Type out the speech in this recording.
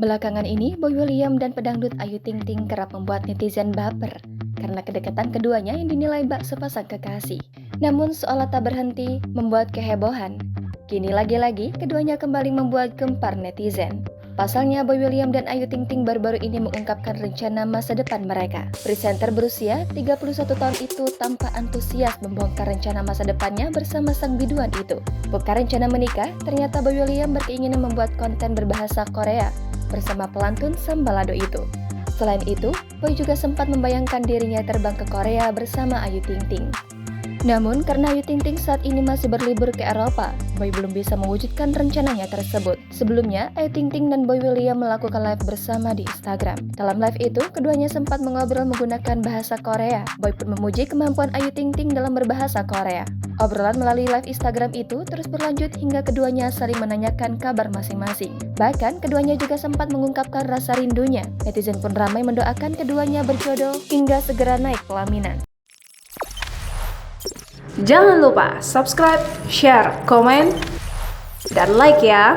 Belakangan ini, Boy William dan pedangdut Ayu Ting Ting kerap membuat netizen baper karena kedekatan keduanya yang dinilai bak sepasang kekasih. Namun seolah tak berhenti membuat kehebohan. Kini lagi-lagi keduanya kembali membuat gempar netizen. Pasalnya, Boy William dan Ayu Ting Ting baru-baru ini mengungkapkan rencana masa depan mereka. Presenter berusia 31 tahun itu tampak antusias membongkar rencana masa depannya bersama sang biduan itu. Bukan rencana menikah, ternyata Boy William berkeinginan membuat konten berbahasa Korea bersama pelantun Sambalado itu. Selain itu, Boy juga sempat membayangkan dirinya terbang ke Korea bersama Ayu Ting Ting. Namun, karena Ayu Ting Ting saat ini masih berlibur ke Eropa, Boy belum bisa mewujudkan rencananya tersebut. Sebelumnya, Ayu Ting Ting dan Boy William melakukan live bersama di Instagram. Dalam live itu, keduanya sempat mengobrol menggunakan bahasa Korea. Boy pun memuji kemampuan Ayu Ting Ting dalam berbahasa Korea. Obrolan melalui live Instagram itu terus berlanjut hingga keduanya saling menanyakan kabar masing-masing. Bahkan, keduanya juga sempat mengungkapkan rasa rindunya. Netizen pun ramai mendoakan keduanya berjodoh hingga segera naik pelaminan. Jangan lupa subscribe, share, komen, dan like ya!